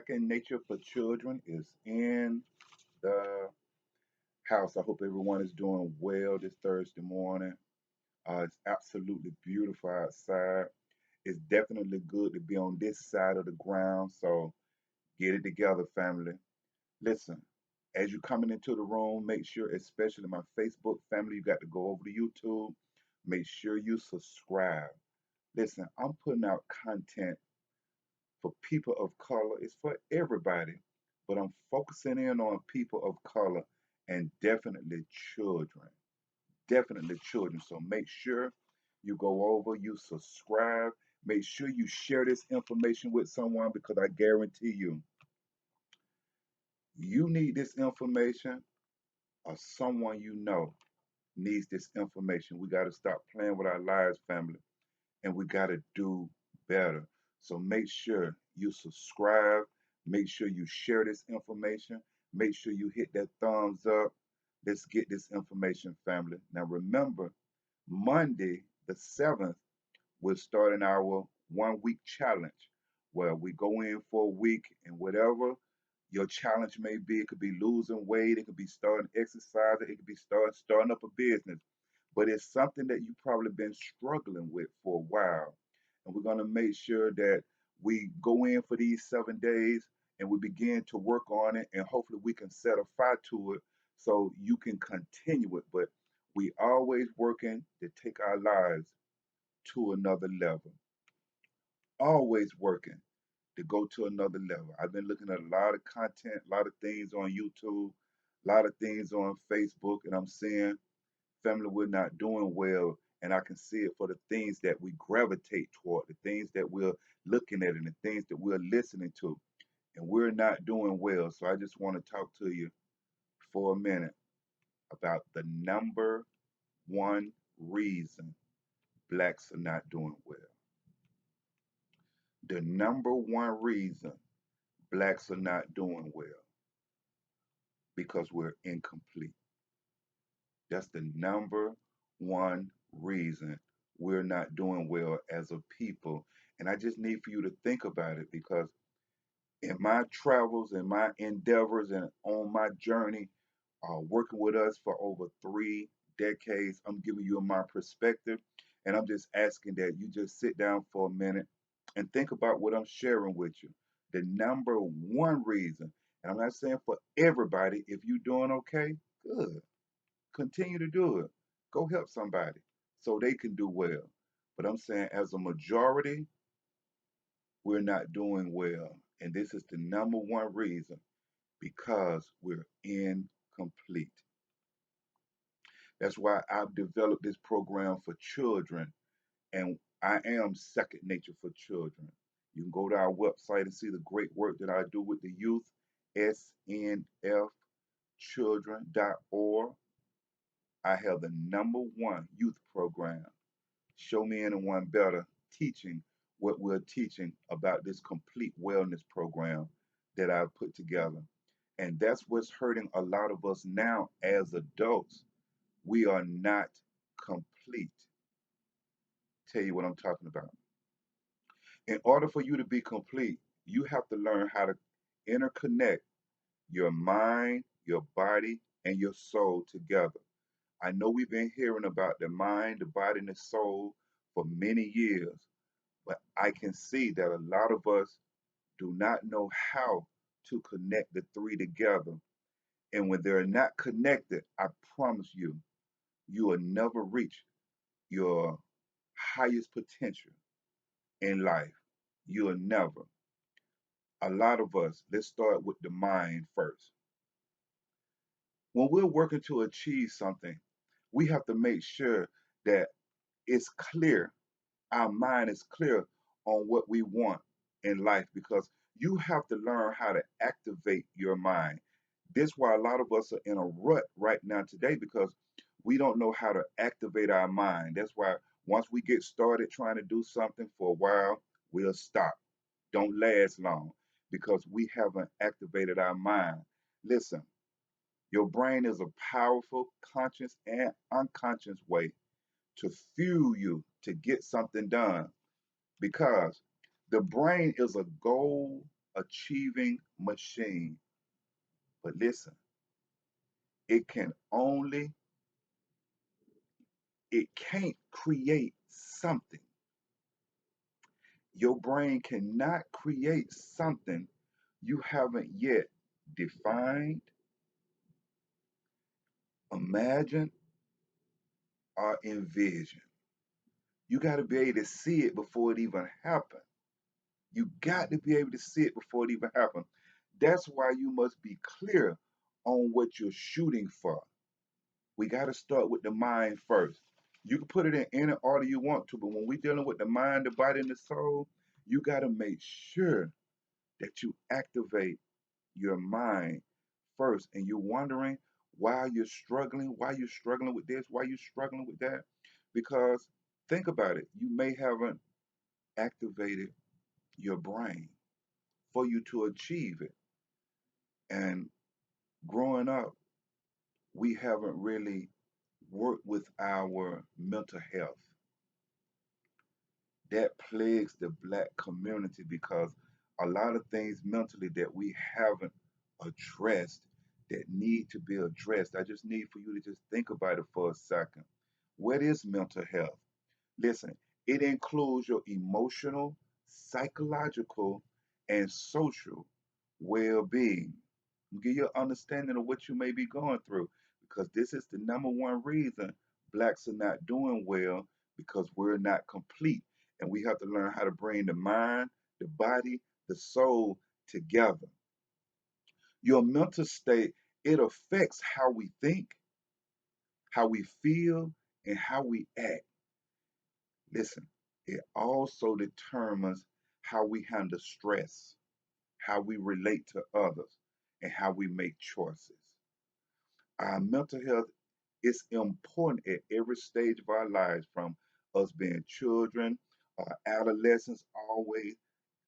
Second Nature for Children is in the house. I hope everyone is doing well this Thursday morning. It's absolutely beautiful outside. It's definitely good to be on this side of the ground. So get it together, family. Listen, as you're coming into the room, make sure, especially my Facebook family, you got to go over to YouTube. Make sure you subscribe. Listen, I'm putting out content for people of color. It's for everybody, but I'm focusing in on people of color and definitely children. Definitely children. So make sure you go over, you subscribe. Make sure you share this information with someone because I guarantee you need this information or someone you know needs this information. We got to stop playing with our lives, family, and we got to do better. So make sure you subscribe. Make sure you share this information. Make sure you hit that thumbs up. Let's get this information, family. Now, remember, Monday, the 7th, we're starting our 1 week challenge where we go in for a week and whatever your challenge may be, it could be losing weight, it could be starting exercising, it could be starting up a business. But it's something that you've probably been struggling with for a while. And we're going to make sure that we go in for these 7 days and we begin to work on it and hopefully we can set a fire to it so you can continue it. But we always working to take our lives to another level. Always working to go to another level. I've been looking at a lot of content, a lot of things on YouTube, a lot of things on Facebook, and I'm seeing family we're not doing well. And I can see it for the things that we gravitate toward, the things that we're looking at, and the things that we're listening to. And we're not doing well. So I just want to talk to you for a minute about the number one reason blacks are not doing well. The number one reason blacks are not doing well because we're incomplete. That's the number one reason we're not doing well as a people. And I just need for you to think about it because in my travels and my endeavors and on my journey, working with us for over 3 decades, I'm giving you my perspective. And I'm just asking that you just sit down for a minute and think about what I'm sharing with you. The number one reason, and I'm not saying for everybody, if you're doing okay, good. Continue to do it. Go help somebody so they can do well. But I'm saying as a majority, we're not doing well. And this is the number one reason because we're incomplete. That's why I've developed this program for children, and I am Second Nature for Children. You can go to our website and see the great work that I do with the youth, snfchildren.org. I have the number one youth program. Show me anyone better teaching what we're teaching about this complete wellness program that I've put together. And that's what's hurting a lot of us now as adults. We are not complete. Tell you what I'm talking about. In order for you to be complete, you have to learn how to interconnect your mind, your body, and your soul together. I know we've been hearing about the mind, the body, and the soul for many years, but I can see that a lot of us do not know how to connect the three together. And when they're not connected, I promise you, you will never reach your highest potential in life. You will never. A lot of us, let's start with the mind first. When we're working to achieve something, we have to make sure that it's clear, our mind is clear on what we want in life because you have to learn how to activate your mind. This is why a lot of us are in a rut right now today because we don't know how to activate our mind. That's why once we get started trying to do something for a while, we'll stop. Don't last long because we haven't activated our mind. Listen, your brain is a powerful conscious and unconscious way to fuel you to get something done because the brain is a goal achieving machine. But listen, it can only, it can't create something. Your brain cannot create something you haven't yet defined, imagined, or envisioned. You got to be able to see it before it even happens. You got to be able to see it before it even happens. That's why you must be clear on what you're shooting for. We got to start with the mind first. You can put it in any order you want to, but when we're dealing with the mind, the body, and the soul, you got to make sure that you activate your mind first. And you're wondering why you're struggling with this, why you're struggling with that. Because think about it, you may haven't activated your brain for you to achieve it. And growing up, we haven't really worked with our mental health. That plagues the black community because a lot of things mentally that we haven't addressed that need to be addressed. I just need for you to just think about it for a second. What is mental health? Listen, it includes your emotional, psychological, and social well being. Give you an understanding of what you may be going through because this is the number one reason blacks are not doing well because we're not complete. And we have to learn how to bring the mind, the body, the soul together. Your mental state, it affects how we think, how we feel, and how we act. Listen, it also determines how we handle stress, how we relate to others, and how we make choices. Our mental health is important at every stage of our lives, from us being children, adolescents, always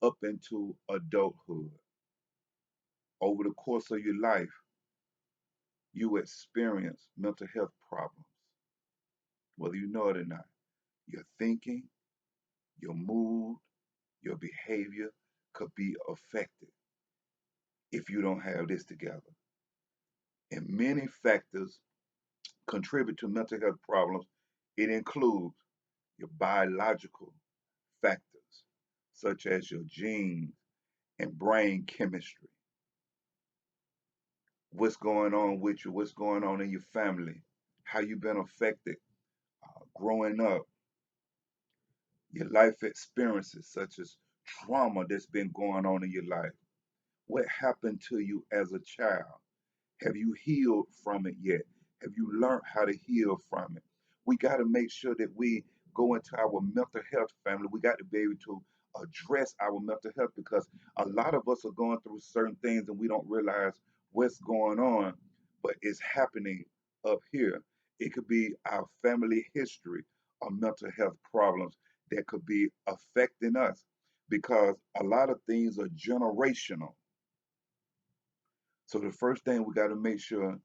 up into adulthood. Over the course of your life, you experience mental health problems, whether you know it or not. Your thinking, your mood, your behavior could be affected if you don't have this together. And many factors contribute to mental health problems. It includes your biological factors, such as your genes and brain chemistry, what's going on with you, what's going on in your family, how you've been affected growing up, your life experiences, such as trauma that's been going on in your life, what happened to you as a child. Have you healed from it yet? Have you learned how to heal from it? We got to make sure that we go into our mental health family. We got to be able to address our mental health because a lot of us are going through certain things and we don't realize what's going on, but it's happening up here. It could be our family history of mental health problems that could be affecting us because a lot of things are generational. So the first thing we got to make sure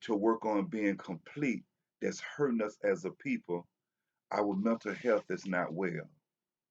to work on being complete that's hurting us as a people, our mental health is not well.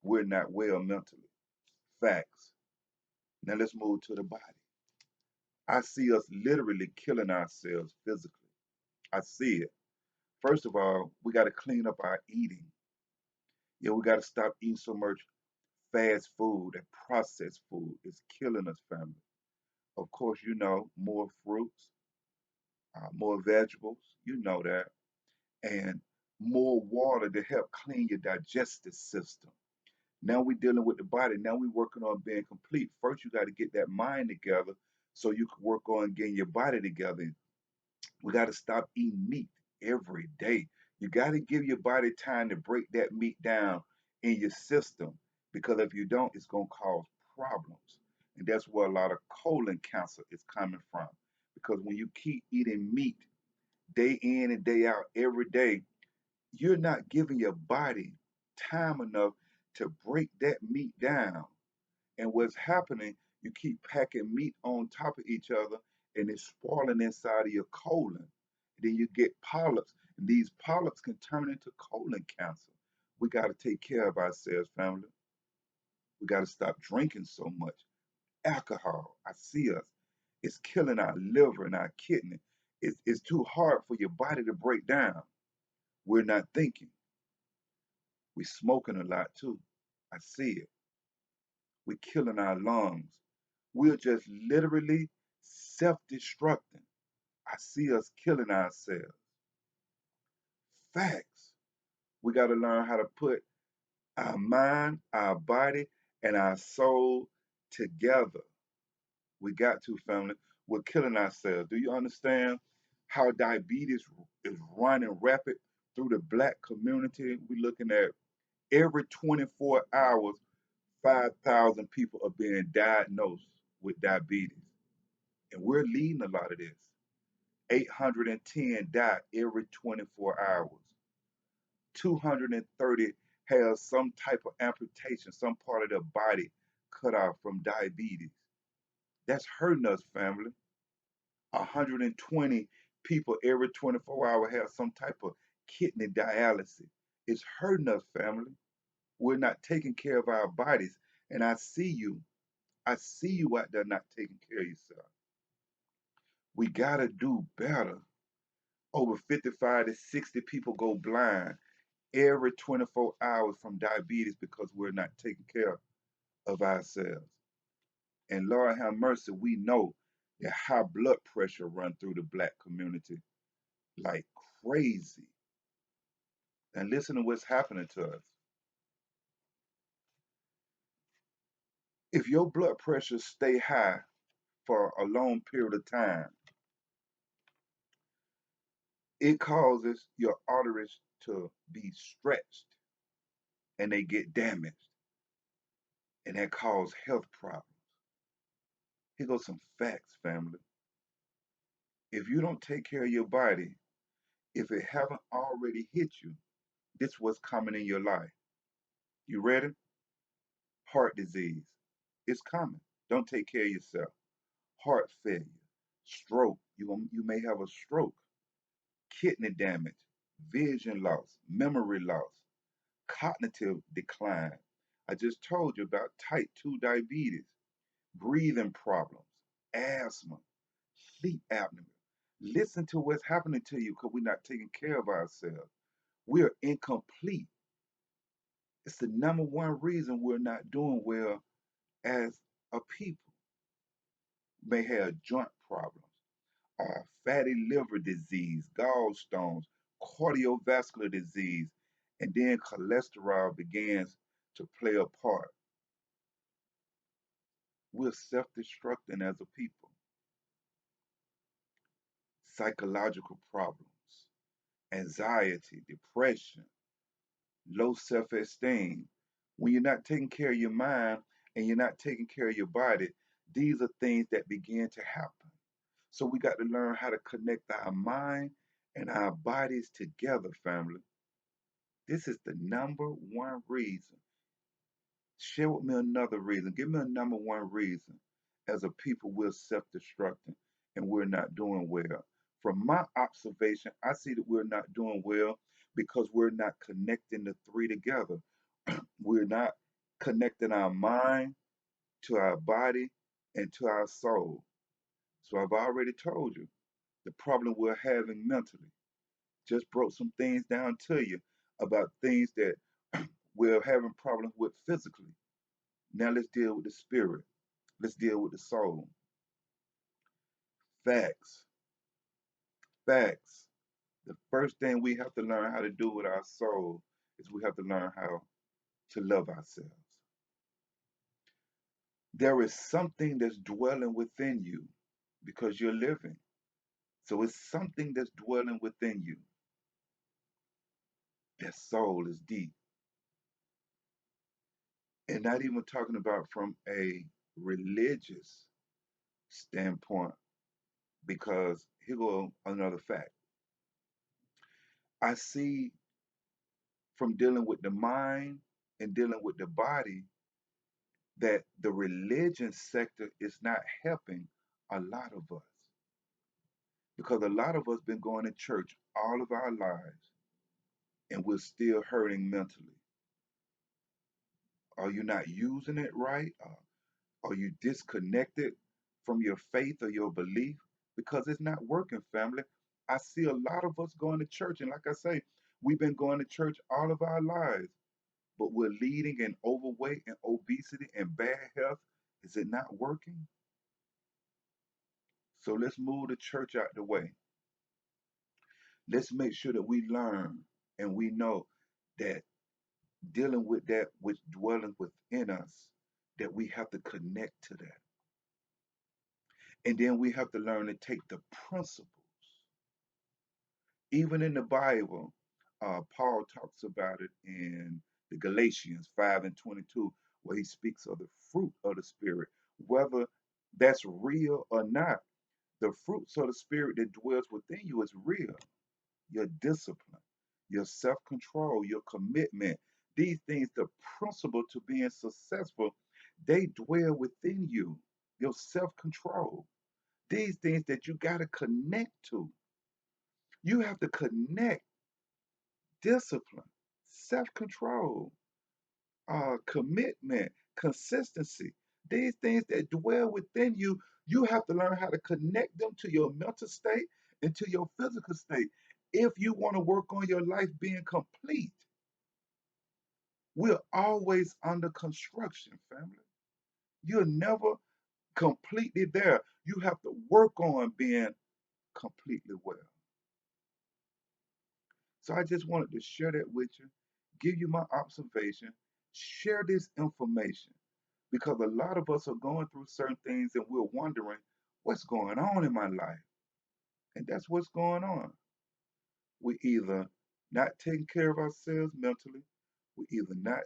We're not well mentally. Facts. Now let's move to the body. I see us literally killing ourselves physically. I see it. First of all, we got to clean up our eating. Yeah, we got to stop eating so much fast food and processed food. It's killing us, family. Of course, you know, more fruits, more vegetables. You know that. And more water to help clean your digestive system. Now we're dealing with the body. Now we're working on being complete. First, you got to get that mind together so you can work on getting your body together. We got to stop eating meat every day. You got to give your body time to break that meat down in your system because if you don't, it's going to cause problems. And that's where a lot of colon cancer is coming from. Because when you keep eating meat day in and day out every day, you're not giving your body time enough to break that meat down. And what's happening, you keep packing meat on top of each other and it's spoiling inside of your colon. Then you get polyps, and these polyps can turn into colon cancer. We got to take care of ourselves, family. We got to stop drinking so much. Alcohol, I see us. It's killing our liver and our kidney. It's too hard for your body to break down. We're not thinking. We're smoking a lot too. I see it. We're killing our lungs. We're just literally self-destructing. I see us killing ourselves. Facts. We got to learn how to put our mind, our body, and our soul together. We got to, family. We're killing ourselves. Do you understand how diabetes is running rapid through the black community? We're looking at every 24 hours, 5,000 people are being diagnosed with diabetes. And we're leading a lot of this. 810 die every 24 hours. 230 have some type of amputation, some part of their body cut off from diabetes. That's hurting us, family. 120 people every 24 hours have some type of kidney dialysis. It's hurting us, family. We're not taking care of our bodies. And I see you. I see you out there not taking care of yourself. We got to do better. Over 55 to 60 people go blind every 24 hours from diabetes because we're not taking care of ourselves. And Lord have mercy, we know that high blood pressure run through the black community like crazy. And listen to what's happening to us. If your blood pressure stay high for a long period of time, it causes your arteries to be stretched and they get damaged. And that causes health problems. Here goes some facts, family. If you don't take care of your body, if it haven't already hit you, this was coming in your life. You ready? Heart disease. It's coming. Don't take care of yourself. Heart failure, stroke. You may have a stroke, kidney damage, vision loss, memory loss, cognitive decline. I just told you about type 2 diabetes, breathing problems, asthma, sleep apnea. Listen to what's happening to you because we're not taking care of ourselves. We are incomplete. It's the number one reason we're not doing well as a people. May have joint problems, fatty liver disease, gallstones, cardiovascular disease, and then cholesterol begins to play a part. We're self-destructing as a people. Psychological problems, anxiety, depression, low self-esteem. When you're not taking care of your mind and you're not taking care of your body, these are things that begin to happen. So we got to learn how to connect our mind and our bodies together, family. This is the number one reason. Share with me another reason. Give me a number one reason. As a people, we're self-destructing and we're not doing well. From my observation, I see that we're not doing well because we're not connecting the three together. We're not connecting our mind to our body and to our soul. So I've already told you the problem we're having mentally. Just broke some things down to you about things that we're having problems with physically. Now let's deal with the spirit. Let's deal with the soul. Facts. Facts. The first thing we have to learn how to do with our soul is we have to learn how to love ourselves. There is something that's dwelling within you because you're living. So it's something that's dwelling within you. That soul is deep. And not even talking about from a religious standpoint, because here go another fact. I see from dealing with the mind and dealing with the body that the religion sector is not helping a lot of us because a lot of us been going to church all of our lives and we're still hurting mentally. Are you not using it right? Are you disconnected from your faith or your belief? Because it's not working, family. I see a lot of us going to church, and like I say, we've been going to church all of our lives, but we're leading in overweight and obesity and bad health. Is it not working? So let's move the church out the way. Let's make sure that we learn and we know that dealing with that which dwelling within us, that we have to connect to that. And then we have to learn to take the principles. Even in the Bible, Paul talks about it in the Galatians 5 and 22, where he speaks of the fruit of the Spirit. Whether that's real or not, the fruits of the Spirit that dwells within you is real. Your discipline, your self control, your commitment, these things, the principle to being successful, they dwell within you. Your self control, these things that you got to connect to. You have to connect discipline, self control, commitment, consistency. These things that dwell within you, you have to learn how to connect them to your mental state and to your physical state. If you want to work on your life being complete, we're always under construction, family. You're never completely there. You have to work on being completely well. So I just wanted to share that with you, give you my observation, share this information because a lot of us are going through certain things and we're wondering what's going on in my life. And that's what's going on. We either not taking care of ourselves mentally, we either not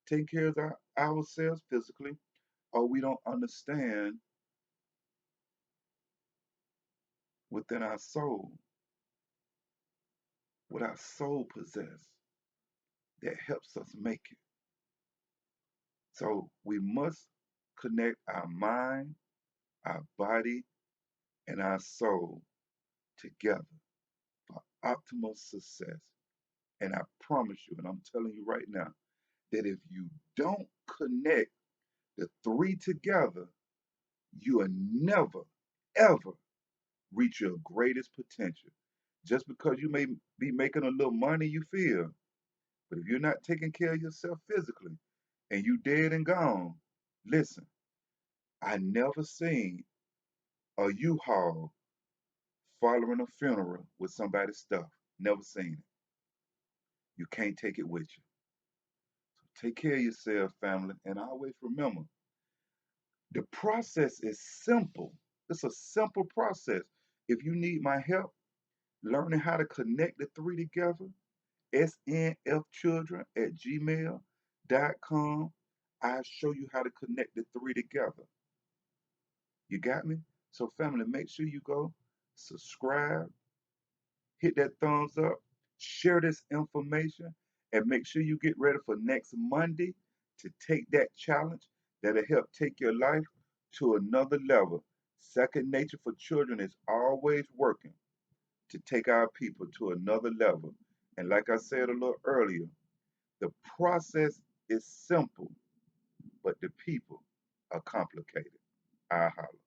taking care of ourselves physically, or we don't understand within our soul what our soul possesses that helps us make it. So we must connect our mind, our body, and our soul together for optimal success. And I promise you, and I'm telling you right now, that if you don't connect the three together, you will never, ever reach your greatest potential. Just because you may be making a little money, you feel, but if you're not taking care of yourself physically and you dead and gone, listen, I never seen a U-Haul following a funeral with somebody's stuff. Never seen it. You can't take it with you. So take care of yourself, family, and always remember the process is simple. It's a simple process. If you need my help learning how to connect the three together, snfchildren at gmail.com. I'll show you how to connect the three together. You got me? So, family, make sure you go subscribe, hit that thumbs up, share this information, and make sure you get ready for next Monday to take that challenge that'll help take your life to another level. Second Nature for Children is always working to take our people to another level. And like I said a little earlier, the process is simple, but the people are complicated. I holla.